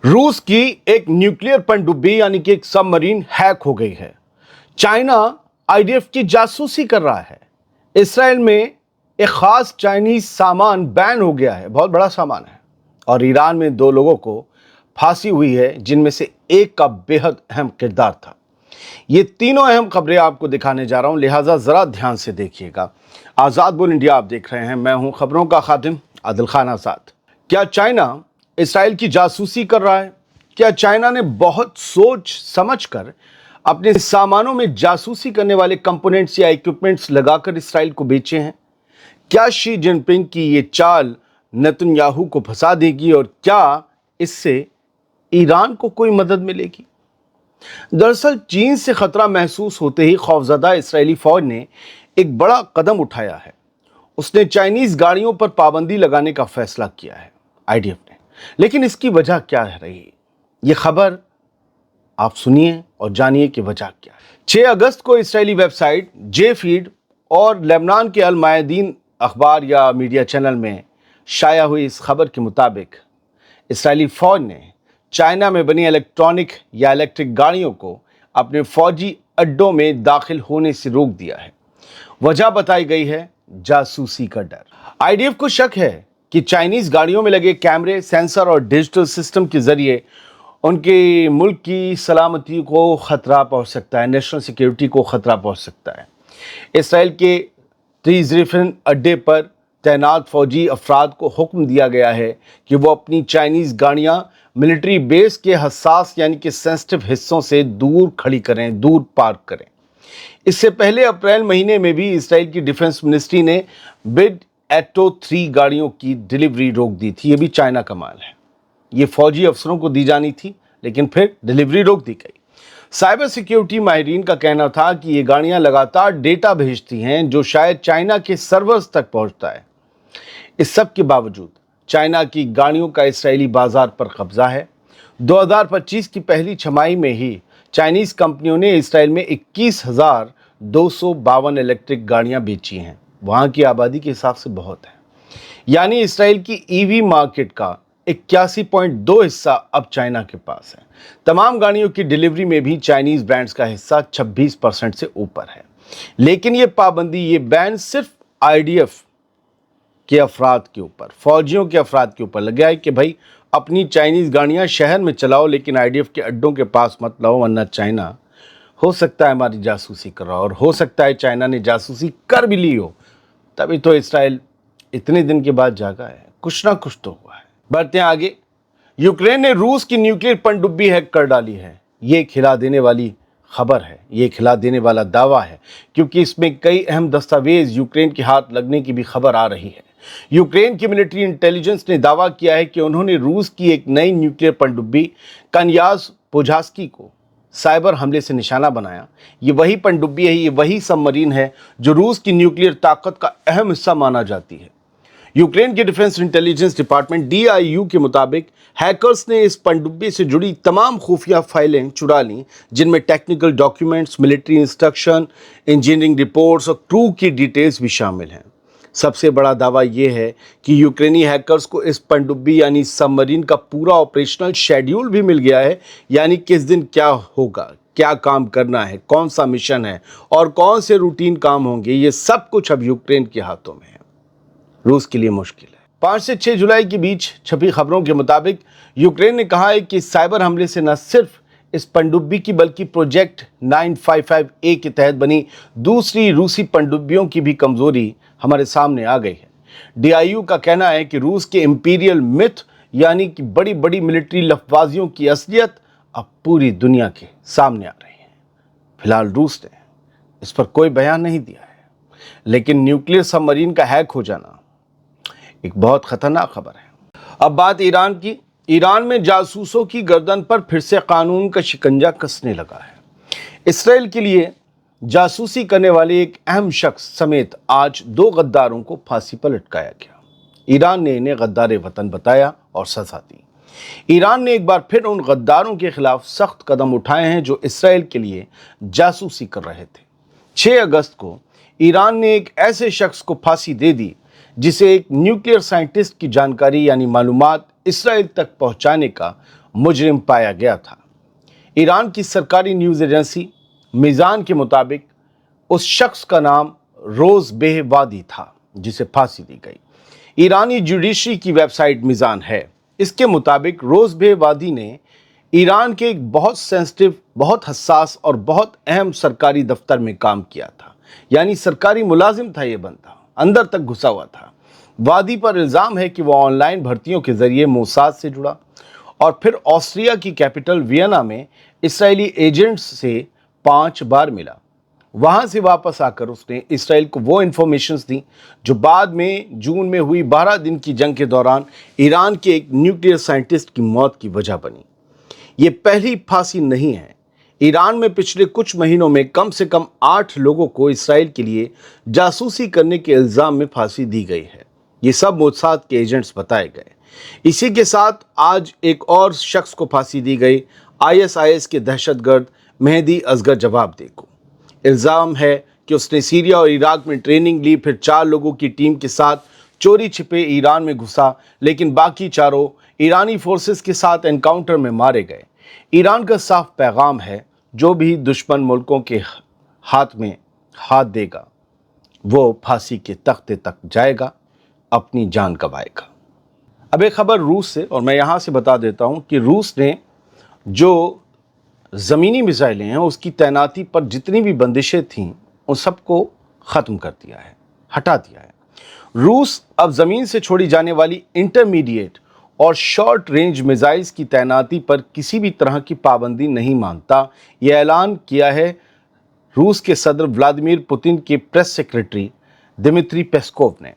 रूस की एक न्यूक्लियर पनडुब्बी यानी कि एक सबमरीन हैक हो गई है। चाइना आईडीएफ की जासूसी कर रहा है। इसराइल में एक खास चाइनीज सामान बैन हो गया है, बहुत बड़ा सामान है। और ईरान में 2 लोगों को फांसी हुई है, जिनमें से एक का बेहद अहम किरदार था। ये तीनों अहम खबरें आपको दिखाने जा रहा हूं, लिहाजा जरा ध्यान से देखिएगा। आजाद बोल इंडिया आप देख रहे हैं, मैं हूं खबरों का खातिम आदिल खान आजाद। क्या चाइना इसराइल की जासूसी कर रहा है? क्या चाइना ने बहुत सोच समझकर अपने सामानों में जासूसी करने वाले कंपोनेंट्स या इक्विपमेंट्स लगाकर इसराइल को बेचे हैं? क्या शी जिनपिंग की ये चाल नेतन्याहू को फंसा देगी और क्या इससे ईरान को कोई मदद मिलेगी? दरअसल चीन से खतरा महसूस होते ही खौफजदा इसराइली फौज ने एक बड़ा कदम उठाया है। उसने चाइनीज गाड़ियों पर पाबंदी लगाने का फैसला किया है, आईडीएफ ने। लेकिन इसकी वजह क्या रही? ये खबर आप सुनिए और जानिए कि वजह क्या है। 6 अगस्त को इसराइली वेबसाइट जे फीड और लेबनान के अल मायदीन अखबार या मीडिया चैनल में शाया हुई इस खबर के मुताबिक इसराइली फौज ने चाइना में बनी इलेक्ट्रॉनिक या इलेक्ट्रिक गाड़ियों को अपने फौजी अड्डों में दाखिल होने से रोक दिया है। वजह बताई गई है जासूसी का डर। आईडीएफ को शक है कि चाइनीज गाड़ियों में लगे कैमरे, सेंसर और डिजिटल सिस्टम के जरिए उनके मुल्क की सलामती को खतरा पहुंच सकता है, नेशनल सिक्योरिटी को खतरा पहुंच सकता है। इसराइल के त्रिजरिफिन अड्डे पर तैनात फौजी अफराद को हुक्म दिया गया है कि वो अपनी चाइनीज गाड़ियां मिलिट्री बेस के हसास यानी कि सेंसिटिव हिस्सों से दूर खड़ी करें, दूर पार्क करें। इससे पहले अप्रैल महीने में भी इसराइल की डिफेंस मिनिस्ट्री ने बिड एटो 3 गाड़ियों की डिलीवरी रोक दी थी। ये भी चाइना का माल है। ये फौजी अफसरों को दी जानी थी, लेकिन फिर डिलीवरी रोक दी गई। साइबर सिक्योरिटी माहिरीन का कहना था कि ये गाड़ियां लगातार डेटा भेजती हैं जो शायद चाइना के सर्वर्स तक पहुंचता है। इस सब के बावजूद चाइना की गाड़ियों का इसराइली बाजार पर कब्जा है। 2025 की पहली छमाही में ही चाइनीज कंपनियों ने इसराइल में 21,252 इलेक्ट्रिक गाड़ियां बेची हैं। वहां की आबादी के हिसाब से बहुत है। यानी इसराइल की ईवी मार्केट का 81.2 हिस्सा अब चाइना के पास है। तमाम गाड़ियों की डिलीवरी में भी चाइनीज ब्रांड्स का हिस्सा 26% से ऊपर है। लेकिन ये पाबंदी, ये बैन सिर्फ आईडीएफ के अफराद के ऊपर, फौजियों के अफराद के ऊपर लगा है कि भाई अपनी चाइनीज गाड़ियां शहर में चलाओ, लेकिन आईडीएफ के अड्डों के पास मत लाओ, वरना चाइना हो सकता है हमारी जासूसी कर रहा हो। और हो सकता है चाइना ने जासूसी कर भी ली हो, तभी तो इसराइल इतने दिन के बाद जागा है। कुछ ना कुछ तो हुआ है। बढ़ते हैं आगे। यूक्रेन ने रूस की न्यूक्लियर पनडुब्बी हैक कर डाली है। ये खिला देने वाली खबर है, ये खिला देने वाला दावा है, क्योंकि इसमें कई अहम दस्तावेज यूक्रेन के हाथ लगने की भी खबर आ रही है। यूक्रेन की मिलिट्री इंटेलिजेंस ने दावा किया है कि उन्होंने रूस की एक नई न्यूक्लियर पनडुब्बी कन्याज पोजास्की को साइबर हमले से निशाना बनाया। ये वही पनडुब्बी है, ये वही सबमरीन है जो रूस की न्यूक्लियर ताकत का अहम हिस्सा माना जाती है। यूक्रेन के डिफेंस इंटेलिजेंस डिपार्टमेंट DIU के मुताबिक हैकर्स ने इस पनडुब्बी से जुड़ी तमाम खुफिया फाइलें चुरा लीं, जिनमें technical documents, military instruction, engineering reports और क्रू की डिटेल्स भी शामिल हैं। सबसे बड़ा दावा यह है कि यूक्रेनी हैकर्स को इस पनडुब्बी यानी सबमरीन का पूरा ऑपरेशनल शेड्यूल भी मिल गया है, यानी किस दिन क्या होगा, क्या काम करना है, कौन सा मिशन है और कौन से रूटीन काम होंगे। ये सब कुछ अब यूक्रेन के हाथों में है। रूस के लिए मुश्किल है। 5 से 6 जुलाई के बीच छपी खबरों के मुताबिक यूक्रेन ने कहा है कि साइबर हमले से न सिर्फ इस पनडुब्बी की बल्कि प्रोजेक्ट 955A के तहत बनी दूसरी रूसी पनडुब्बियों की भी कमजोरी हमारे सामने आ गई है। DIU का कहना है कि रूस के इंपीरियल मिथ यानी कि बड़ी बड़ी मिलिट्री लफबाजियों की असलियत अब पूरी दुनिया के सामने आ रही है। फिलहाल रूस ने इस पर कोई बयान नहीं दिया है, लेकिन न्यूक्लियर सबमरीन का हैक हो जाना एक बहुत खतरनाक खबर है। अब बात ईरान की। ईरान में जासूसों की गर्दन पर फिर से कानून का शिकंजा कसने लगा है। इसराइल के लिए जासूसी करने वाले एक अहम शख्स समेत आज 2 गद्दारों को फांसी पर लटकाया गया। ईरान ने इन्हें गद्दार वतन बताया और सजा दी। ईरान ने एक बार फिर उन गद्दारों के खिलाफ सख्त कदम उठाए हैं जो इसराइल के लिए जासूसी कर रहे थे। 6 अगस्त को ईरान ने एक ऐसे शख्स को फांसी दे दी जिसे एक न्यूक्लियर साइंटिस्ट की जानकारी यानी मालूमात इसराइल तक पहुंचाने का मुजरिम पाया गया था। ईरान की सरकारी न्यूज़ एजेंसी मीज़ान के मुताबिक उस शख्स का नाम रोज़ बेहवादी था जिसे फांसी दी गई। ईरानी जुडिशरी की वेबसाइट मीज़ान है। इसके मुताबिक रोज़ बेहवादी ने ईरान के एक बहुत सेंसिटिव, बहुत हसास और बहुत अहम सरकारी दफ्तर में काम किया था। यानी सरकारी मुलाजिम था ये बंदा, अंदर तक घुसा हुआ था। वादी पर इल्ज़ाम है कि वह ऑनलाइन भर्तियों के जरिए मोसाद से जुड़ा और फिर ऑस्ट्रिया की कैपिटल वियना में इसराइली एजेंट्स से 5 बार मिला। वहां से वापस आकर उसने इसराइल को वो इन्फॉर्मेशंस दी जो बाद में जून में हुई 12 दिन की जंग के दौरान ईरान के एक न्यूक्लियर साइंटिस्ट की मौत की वजह बनी। ये पहली फांसी नहीं है। ईरान में पिछले कुछ महीनों में कम से कम 8 लोगों को इसराइल के लिए जासूसी करने के इल्ज़ाम में फांसी दी गई है। ये सब मोसाद के एजेंट्स बताए गए। इसी के साथ आज एक और शख्स को फांसी दी गई, ISIS के दहशतगर्द मेहदी असगर जवाबदेह को। इल्ज़ाम है कि उसने सीरिया और इराक में ट्रेनिंग ली, फिर 4 लोगों की टीम के साथ चोरी छिपे ईरान में घुसा, लेकिन बाकी चारों ईरानी फोर्सेस के साथ एनकाउंटर में मारे गए। ईरान का साफ पैगाम है, जो भी दुश्मन मुल्कों के हाथ में हाथ देगा वो फांसी के तख्ते तक जाएगा, अपनी जान गंवाएगा। अब एक खबर रूस से, और मैं यहाँ से बता देता हूँ कि रूस ने जो ज़मीनी मिसाइलें हैं उसकी तैनाती पर जितनी भी बंदिशें थीं उन सबको ख़त्म कर दिया है, हटा दिया है। रूस अब ज़मीन से छोड़ी जाने वाली इंटरमीडिएट और शॉर्ट रेंज मिसाइल्स की तैनाती पर किसी भी तरह की पाबंदी नहीं मानता। यह ऐलान किया है रूस के सदर व्लादिमीर पुतिन के प्रेस सेक्रेटरी दिमित्री पेस्कोव ने।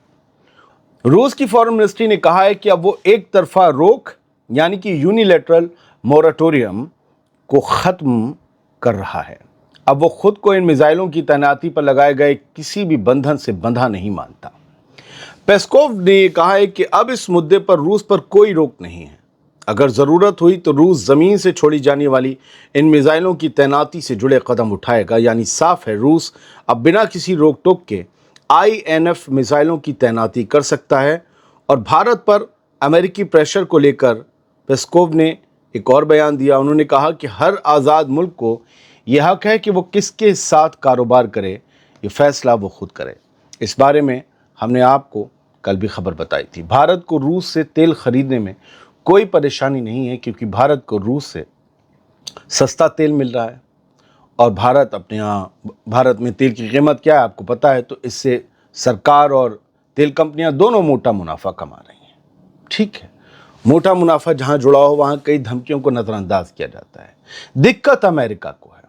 रूस की फॉरेन मिनिस्ट्री ने कहा है कि अब वो एक तरफा रोक यानी कि यूनिलैटरल मोरेटोरियम को ख़त्म कर रहा है। अब वो खुद को इन मिसाइलों की तैनाती पर लगाए गए किसी भी बंधन से बंधा नहीं मानता। पेस्कोव ने कहा है कि अब इस मुद्दे पर रूस पर कोई रोक नहीं है। अगर ज़रूरत हुई तो रूस ज़मीन से छोड़ी जाने वाली इन मिसाइलों की तैनाती से जुड़े कदम उठाएगा। यानी साफ है, रूस अब बिना किसी रोक टोक के INF मिसाइलों की तैनाती कर सकता है। और भारत पर अमेरिकी प्रेशर को लेकर पेस्कोव ने एक और बयान दिया। उन्होंने कहा कि हर आज़ाद मुल्क को यह हक है कि वो किसके साथ कारोबार करे, ये फैसला वो खुद करे। इस बारे में हमने आपको कल भी खबर बताई थी। भारत को रूस से तेल खरीदने में कोई परेशानी नहीं है, क्योंकि भारत को रूस से सस्ता तेल मिल रहा है और भारत अपने यहाँ, भारत में तेल की कीमत क्या है आपको पता है, तो इससे सरकार और तेल कंपनियां दोनों मोटा मुनाफा कमा रही हैं। ठीक है, मोटा मुनाफा जहां जुड़ा हो वहां कई धमकियों को नज़रअंदाज किया जाता है। दिक्कत अमेरिका को है।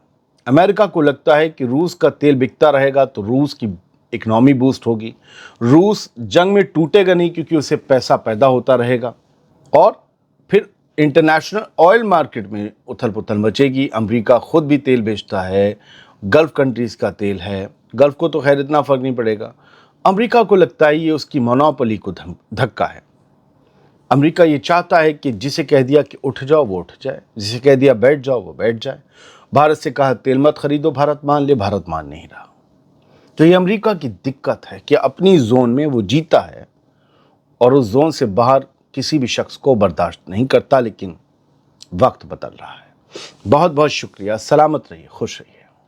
अमेरिका को लगता है कि रूस का तेल बिकता रहेगा तो रूस की इकनॉमी बूस्ट होगी, रूस जंग में टूटेगा नहीं क्योंकि उसे पैसा पैदा होता रहेगा और फिर इंटरनेशनल ऑयल मार्केट में उथल पुथल मचेगी। अमेरिका खुद भी तेल बेचता है, गल्फ कंट्रीज़ का तेल है, गल्फ को तो खैर इतना फ़र्क नहीं पड़ेगा। अमेरिका को लगता है ये उसकी मोनोपोली को धक्का है। अमेरिका ये चाहता है कि जिसे कह दिया कि उठ जाओ वो उठ जाए, जिसे कह दिया बैठ जाओ वो बैठ जाए। भारत से कहा तेल मत खरीदो, भारत मान ले, भारत मान नहीं रहा। तो ये अमेरिका की दिक्कत है कि अपनी जोन में वो जीता है और उस जोन से बाहर किसी भी शख्स को बर्दाश्त नहीं करता। लेकिन वक्त बदल रहा है। बहुत बहुत शुक्रिया। सलामत रहिए, खुश रहिए।